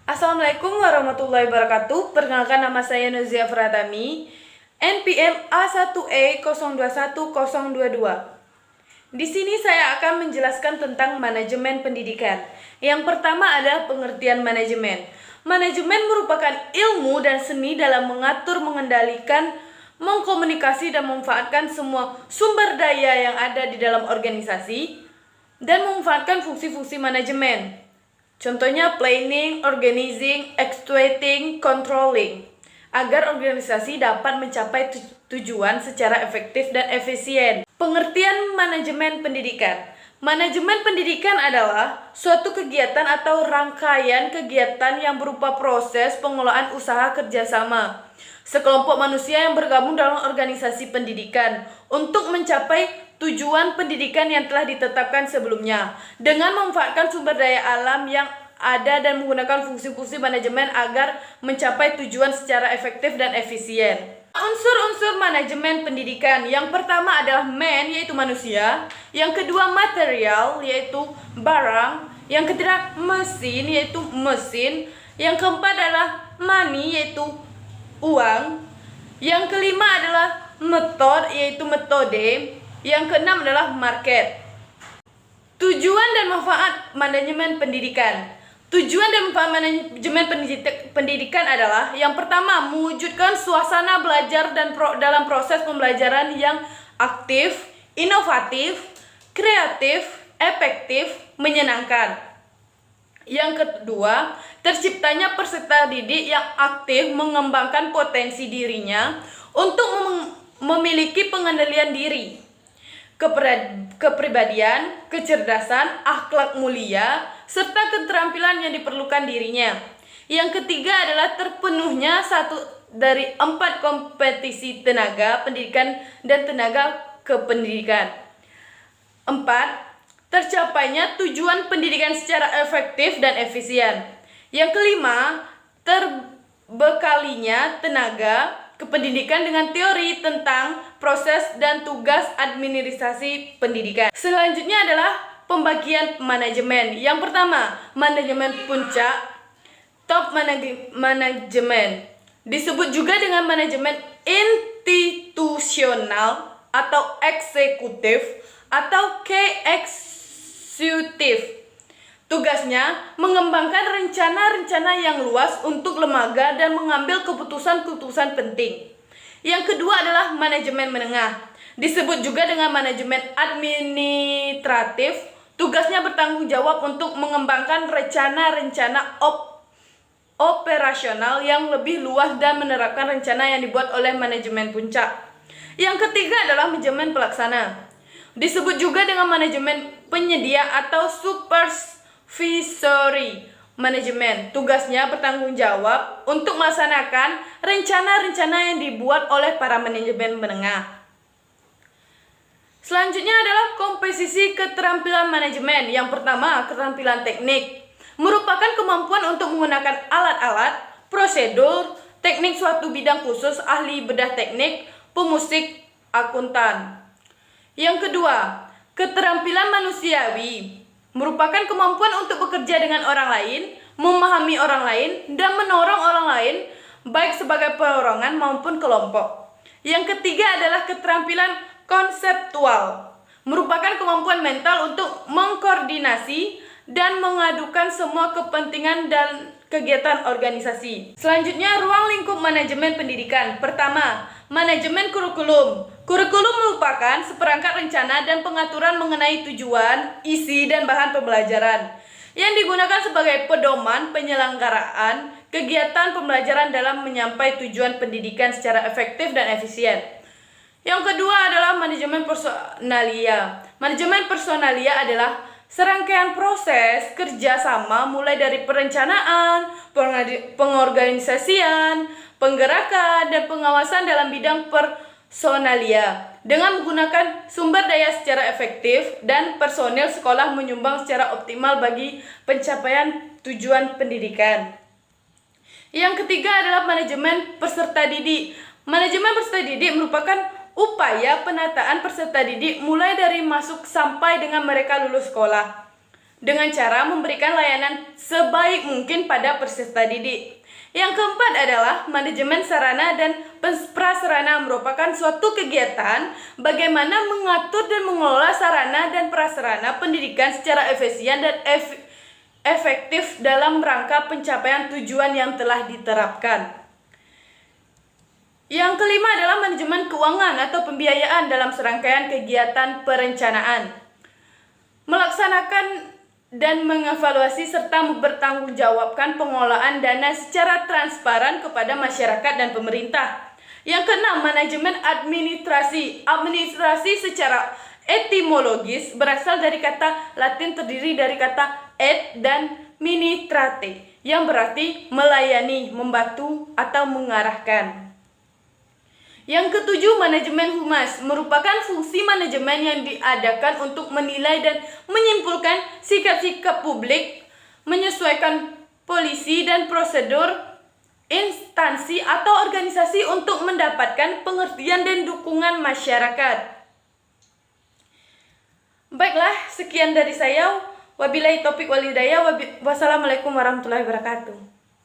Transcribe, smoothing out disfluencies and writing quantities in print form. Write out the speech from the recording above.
Assalamualaikum warahmatullahi wabarakatuh. Perkenalkan, nama saya Nuzia Fratami, NPM A1E021022. Di sini saya akan menjelaskan tentang manajemen pendidikan. Yang pertama adalah pengertian manajemen. Manajemen merupakan ilmu dan seni dalam mengatur, mengendalikan, mengkomunikasi dan memanfaatkan semua sumber daya yang ada di dalam organisasi dan memanfaatkan fungsi-fungsi manajemen. Contohnya planning, organizing, executing, controlling, agar organisasi dapat mencapai tujuan secara efektif dan efisien. Pengertian manajemen pendidikan. Manajemen pendidikan adalah suatu kegiatan atau rangkaian kegiatan yang berupa proses pengelolaan usaha kerjasama sekelompok manusia yang bergabung dalam organisasi pendidikan untuk mencapai tujuan pendidikan yang telah ditetapkan sebelumnya dengan memanfaatkan sumber daya alam yang ada dan menggunakan fungsi-fungsi manajemen agar mencapai tujuan secara efektif dan efisien. Unsur-unsur manajemen pendidikan. Yang pertama adalah man, yaitu manusia. Yang kedua material, yaitu barang. Yang ketiga mesin, yaitu mesin. Yang keempat adalah money, yaitu uang. Yang kelima adalah method, yaitu metode. Yang keenam adalah market. Tujuan dan manfaat manajemen pendidikan. Tujuan dan manfaat manajemen pendidikan adalah yang pertama, mewujudkan suasana belajar dan dalam proses pembelajaran yang aktif, inovatif, kreatif, efektif, menyenangkan. Yang kedua, terciptanya peserta didik yang aktif mengembangkan potensi dirinya untuk memiliki pengendalian diri, kepribadian, kecerdasan, akhlak mulia, serta keterampilan yang diperlukan dirinya. Yang ketiga adalah terpenuhnya satu dari 4 kompetisi tenaga pendidikan dan tenaga kependidikan. 4. Tercapainya tujuan pendidikan secara efektif dan efisien. Yang kelima, terbekalinya tenaga kependidikan dengan teori tentang proses dan tugas administrasi pendidikan. Selanjutnya adalah pembagian manajemen. Yang pertama, manajemen puncak, top manajemen. Disebut juga dengan manajemen institusional atau eksekutif atau K-eksekutif. Tugasnya mengembangkan rencana-rencana yang luas untuk lembaga dan mengambil keputusan-keputusan penting. Yang kedua adalah manajemen menengah. Disebut juga dengan manajemen administratif. Tugasnya bertanggung jawab untuk mengembangkan rencana-rencana operasional yang lebih luas dan menerapkan rencana yang dibuat oleh manajemen puncak. Yang ketiga adalah manajemen pelaksana. Disebut juga dengan manajemen penyedia atau supervisory manajemen. Tugasnya bertanggung jawab untuk melaksanakan rencana-rencana yang dibuat oleh para manajemen menengah. Selanjutnya adalah komposisi keterampilan manajemen. Yang pertama, keterampilan teknik. Merupakan kemampuan untuk menggunakan alat-alat, prosedur, teknik suatu bidang khusus, ahli bedah teknik, pemusik, akuntan. Yang kedua, keterampilan manusiawi. Merupakan kemampuan untuk bekerja dengan orang lain, memahami orang lain, dan menolong orang lain, baik sebagai perorangan maupun kelompok. Yang ketiga adalah keterampilan konseptual. Merupakan kemampuan mental untuk mengkoordinasi dan mengadukan semua kepentingan dan kegiatan organisasi. Selanjutnya, ruang lingkup manajemen pendidikan. Pertama, manajemen kurikulum. Kurikulum merupakan seperangkat rencana dan pengaturan mengenai tujuan, isi, dan bahan pembelajaran yang digunakan sebagai pedoman penyelenggaraan kegiatan pembelajaran dalam mencapai tujuan pendidikan secara efektif dan efisien. Yang kedua adalah manajemen personalia. Manajemen personalia adalah serangkaian proses kerjasama mulai dari perencanaan, pengorganisasian, penggerakan, dan pengawasan dalam bidang personalia dengan menggunakan sumber daya secara efektif dan personil sekolah menyumbang secara optimal bagi pencapaian tujuan pendidikan. Yang ketiga adalah manajemen peserta didik. Manajemen peserta didik merupakan upaya penataan peserta didik mulai dari masuk sampai dengan mereka lulus sekolah. dengan cara memberikan layanan sebaik mungkin pada peserta didik. Yang keempat adalah manajemen sarana dan prasarana, merupakan suatu kegiatan bagaimana mengatur dan mengelola sarana dan prasarana pendidikan secara efisien dan efektif dalam rangka pencapaian tujuan yang telah diterapkan. Yang kelima adalah manajemen keuangan atau pembiayaan dalam serangkaian kegiatan perencanaan. Melaksanakan dan mengevaluasi serta mempertanggungjawabkan pengelolaan dana secara transparan kepada masyarakat dan pemerintah. Yang keenam, manajemen administrasi. Administrasi secara etimologis berasal dari kata Latin terdiri dari kata et dan ministrate, yang berarti melayani, membantu, atau mengarahkan. Yang ketujuh, manajemen humas merupakan fungsi manajemen yang diadakan untuk menilai dan menyimpulkan sikap-sikap publik, menyesuaikan polisi dan prosedur instansi atau organisasi untuk mendapatkan pengertian dan dukungan masyarakat. Baiklah, sekian dari saya. Wabillahi taufiq wal hidayah. Wassalamualaikum warahmatullahi wabarakatuh.